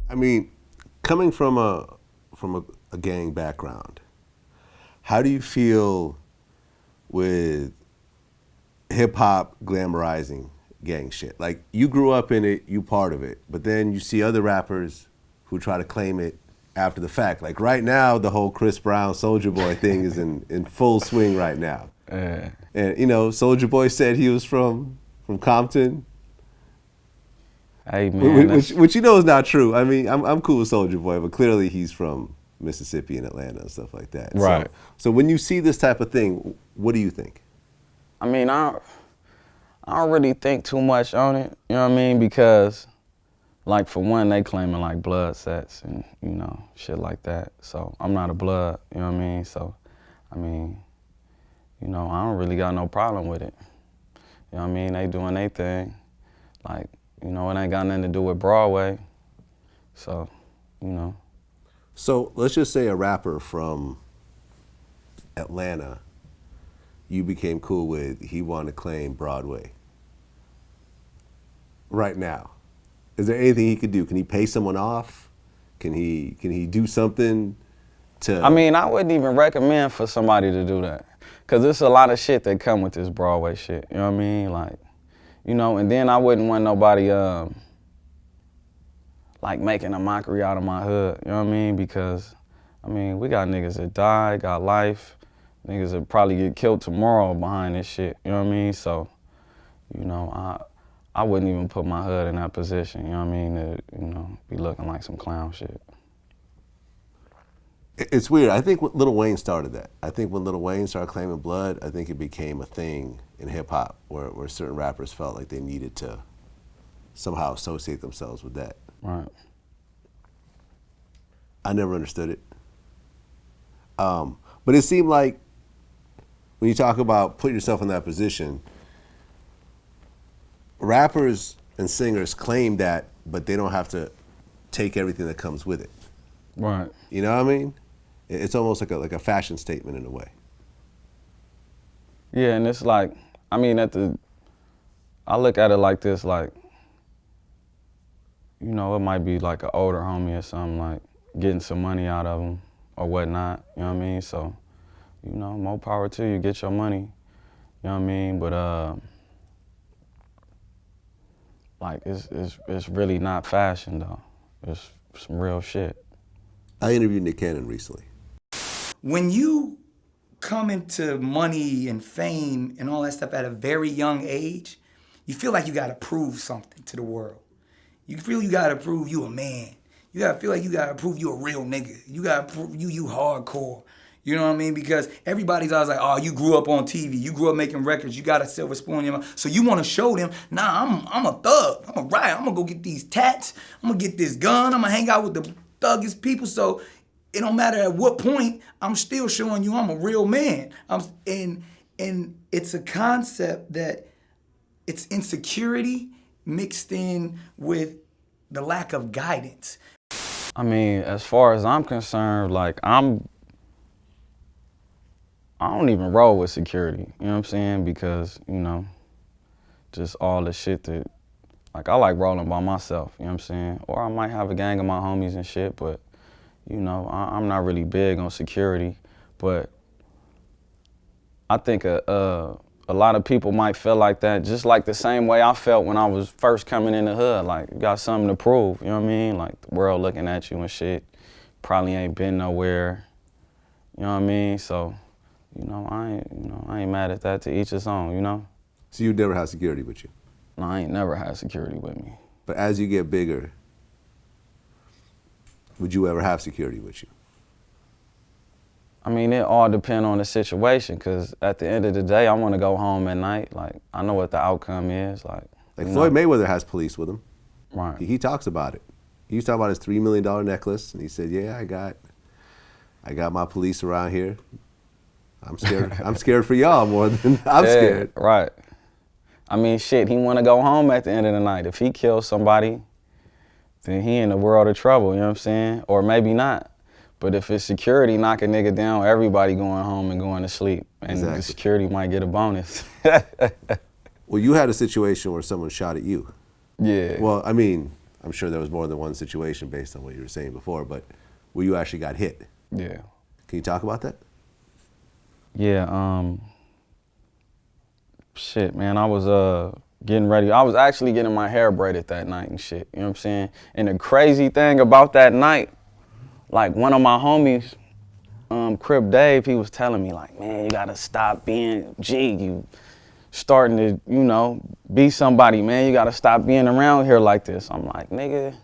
I mean, coming from a gang background, how do you feel with hip hop glamorizing gang shit? Like, you grew up in it, you part of it, but then you see other rappers who try to claim it after the fact. Like right now, the whole Chris Brown Soulja Boy thing is in full swing right now. And you know, Soulja Boy said he was from Compton. Hey man, which you know is not true. I mean, I'm cool with Soulja Boy, but clearly he's from Mississippi and Atlanta and stuff like that. Right. So when you see this type of thing, what do you think? I mean, I don't really think too much on it, you know what I mean? Because, like, for one, they claiming, like, blood sets and, you know, shit like that. So I'm not a blood, you know what I mean? So, I mean, you know, I don't really got no problem with it. You know what I mean? They doing their thing. Like, you know, it ain't got nothing to do with Broadway. So, you know. So let's just say a rapper from Atlanta you became cool with, he wanted to claim Broadway. Right now, is there anything he could do? Can he pay someone off? Can he do something to? I mean, I wouldn't even recommend for somebody to do that, cause there's a lot of shit that come with this Broadway shit. You know what I mean? Like, you know, and then I wouldn't want nobody like making a mockery out of my hood. You know what I mean? Because, I mean, we got niggas that died, got life, niggas that probably get killed tomorrow behind this shit. You know what I mean? So, you know, I wouldn't even put my hood in that position, you know what I mean, to, you know, be looking like some clown shit. It's weird. I think Lil Wayne started that. I think when Lil Wayne started claiming blood, I think it became a thing in hip hop where certain rappers felt like they needed to somehow associate themselves with that. Right. I never understood it. But it seemed like when you talk about putting yourself in that position, rappers and singers claim that, but they don't have to take everything that comes with it. Right. You know what I mean? It's almost like a fashion statement in a way. Yeah, and it's like, I mean, I look at it like this, like, you know, it might be like an older homie or something, like getting some money out of them or whatnot, you know what I mean? So, you know, more power to you, get your money, you know what I mean? But, like, it's really not fashion, though. It's some real shit. I interviewed Nick Cannon recently. When you come into money and fame and all that stuff at a very young age, you feel like you gotta prove something to the world. You feel you gotta prove you a man. You gotta feel like you gotta prove you a real nigga. You gotta prove you hardcore. You know what I mean? Because everybody's always like, oh, you grew up on TV. You grew up making records. You got a silver spoon in your mouth. So you want to show them, nah, I'm a thug. I'm a riot. I'm going to go get these tats. I'm going to get this gun. I'm going to hang out with the thuggish people. So it don't matter at what point, I'm still showing you I'm a real man. And it's a concept that it's insecurity mixed in with the lack of guidance. I mean, as far as I'm concerned, like, I don't even roll with security, you know what I'm saying? Because, you know, just all the shit that, like, I like rolling by myself, you know what I'm saying? Or I might have a gang of my homies and shit, but, you know, I'm not really big on security. But I think a lot of people might feel like that, just like the same way I felt when I was first coming in the hood. Like, you got something to prove, you know what I mean? Like, the world looking at you and shit, probably ain't been nowhere, you know what I mean? So, you know, I ain't mad at that. To each his own, you know? So you never had security with you? No, I ain't never had security with me. But as you get bigger, would you ever have security with you? I mean, it all depends on the situation, because at the end of the day, I want to go home at night. Like, I know what the outcome is. Like Floyd Mayweather has police with him. Right. He talks about it. He was talking about his $3 million necklace, and he said, yeah, I got my police around here. I'm scared. I'm scared for y'all more than I'm scared. Right. I mean, shit, he want to go home at the end of the night. If he kills somebody, then he in a world of trouble, you know what I'm saying? Or maybe not. But if it's security knocking nigga down, everybody going home and going to sleep. And Exactly. The security might get a bonus. Well, you had a situation where someone shot at you. Yeah. Well, I mean, I'm sure there was more than one situation based on what you were saying before, but where you actually got hit. Yeah. Can you talk about that? Yeah, shit, man, I was getting ready. I was actually getting my hair braided that night and shit, you know what I'm saying? And the crazy thing about that night, like one of my homies, Crip Dave, he was telling me like, man, you gotta stop being G. You starting to, you know, be somebody, man. You gotta stop being around here like this. I'm like, nigga,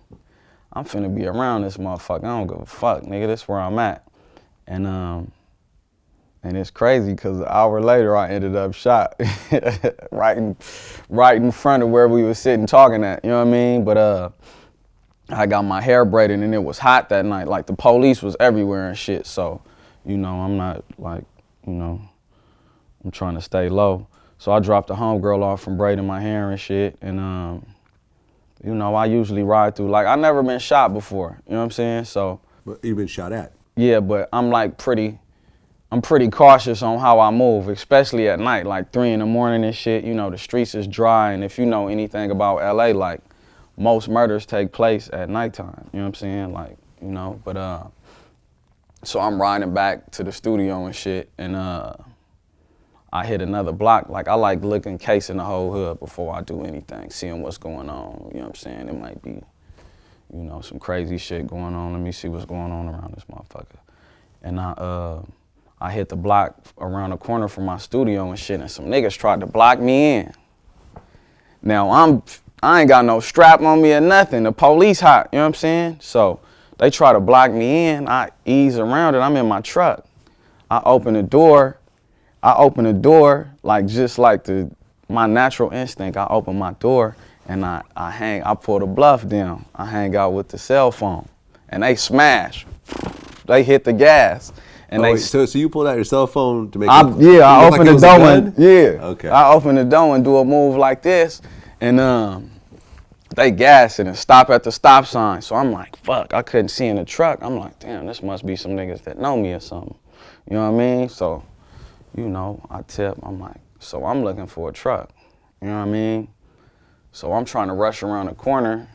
I'm finna be around this motherfucker. I don't give a fuck, nigga. This where I'm at. And it's crazy because an hour later I ended up shot right in front of where we was sitting talking at. You know what I mean? But I got my hair braided and it was hot that night. Like the police was everywhere and shit. So, you know, I'm not like, you know, I'm trying to stay low. So I dropped the homegirl off from braiding my hair and shit. And, you know, I usually ride through. Like, I never been shot before. You know what I'm saying? So. But you've been shot at. Yeah, but I'm like I'm pretty cautious on how I move, especially at night, like 3 in the morning and shit. You know, the streets is dry. And if you know anything about LA, like most murders take place at nighttime. You know what I'm saying? Like, you know, but, so I'm riding back to the studio and shit. And, I hit another block. Like, I like looking, casing the whole hood before I do anything, seeing what's going on. You know what I'm saying? It might be, you know, some crazy shit going on. Let me see what's going on around this motherfucker. And I hit the block around the corner from my studio and shit, and some niggas tried to block me in. Now, I ain't got no strap on me or nothing. The police hot, you know what I'm saying? So they try to block me in. I ease around it. I'm in my truck. I open the door, like just like my natural instinct. I open my door and I pull the bluff down. I hang out with the cell phone and they smash. They hit the gas. And so you pulled out your cell phone to make I opened the door and Okay. I opened the door and do a move like this, and they gas it and stop at the stop sign. So I'm like, fuck, I couldn't see in the truck. I'm like, damn, this must be some niggas that know me or something. You know what I mean? So, you know, I tip. I'm like, so I'm looking for a truck. You know what I mean? So I'm trying to rush around the corner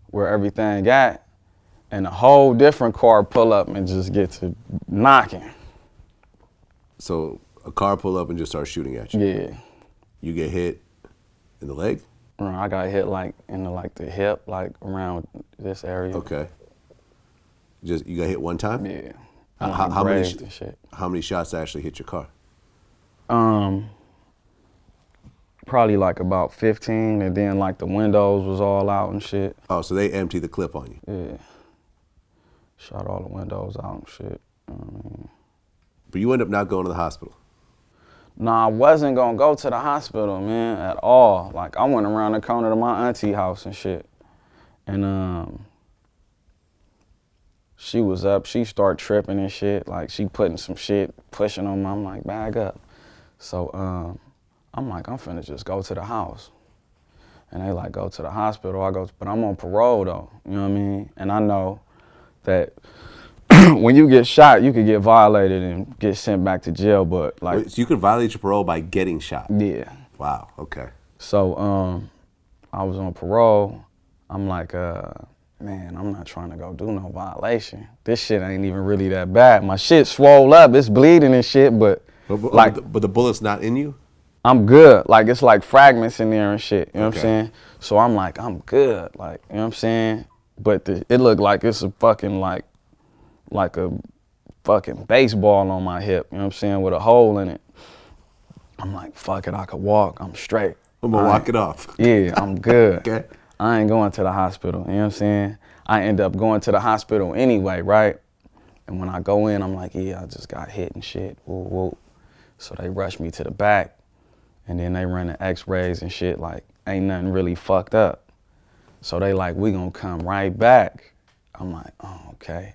where everything at. And a whole different car pull up and just get to knocking. So a car pull up and just start shooting at you. Yeah. You get hit in the leg? I got hit like in the hip, like around this area. Okay. You got hit one time? Yeah. How many shots actually hit your car? Probably like about 15, and then like the windows was all out and shit. Oh, so they emptied the clip on you? Yeah. Shot all the windows out and shit. You know what I mean? But you end up not going to the hospital? Nah, I wasn't gonna go to the hospital, man, at all. Like, I went around the corner to my auntie house and shit. And she was up, she started tripping and shit. Like, she putting some shit, pushing on me. I'm like, bag up. So I'm like, I'm finna just go to the house. And they like, go to the hospital. But I'm on parole though, you know what I mean? And I know that when you get shot, you could get violated and get sent back to jail, but like... Wait, so you could violate your parole by getting shot? Yeah. Wow, okay. So I was on parole. I'm like, man, I'm not trying to go do no violation. This shit ain't even really that bad. My shit swole up, it's bleeding and shit, but But the bullet's not in you? I'm good. Like, it's like fragments in there and shit, you know what I'm Okay. saying? So I'm like, I'm good, like, you know what I'm saying? But it looked like it's a fucking like a fucking baseball on my hip, you know what I'm saying, with a hole in it. I'm like, fuck it, I could walk, I'm straight. I'm gonna walk it off. Yeah, I'm good. Okay. I ain't going to the hospital, you know what I'm saying? I end up going to the hospital anyway, right? And when I go in, I'm like, yeah, I just got hit and shit, woo woo. So they rushed me to the back, and then they run the x-rays and shit, like, ain't nothing really fucked up. So they like, we gonna come right back. I'm like, oh, okay.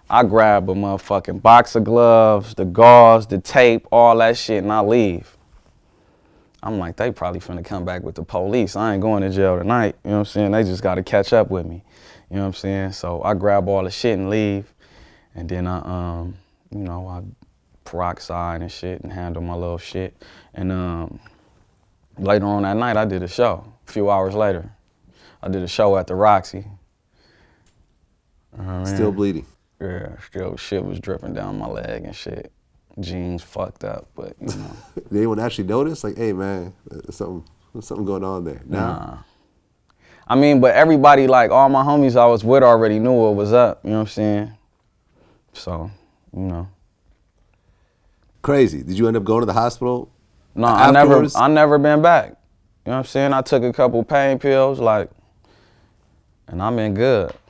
I grab a motherfucking box of gloves, the gauze, the tape, all that shit, and I leave. I'm like, they probably finna come back with the police. I ain't going to jail tonight, you know what I'm saying? They just gotta catch up with me, you know what I'm saying? So I grab all the shit and leave, and then I, you know, I peroxide and shit and handle my little shit. And later on that night, I did a show, a few hours later. I did a show at the Roxy. Still bleeding. Yeah, still shit was dripping down my leg and shit. Jeans fucked up, but you know. Did anyone actually notice? Like, hey man, there's something going on there. Nah. I mean, but everybody, like all my homies I was with already knew what was up, you know what I'm saying? So, you know. Crazy. Did you end up going to the hospital? No, afterwards? I never been back. You know what I'm saying? I took a couple pain pills, like, and I've been good.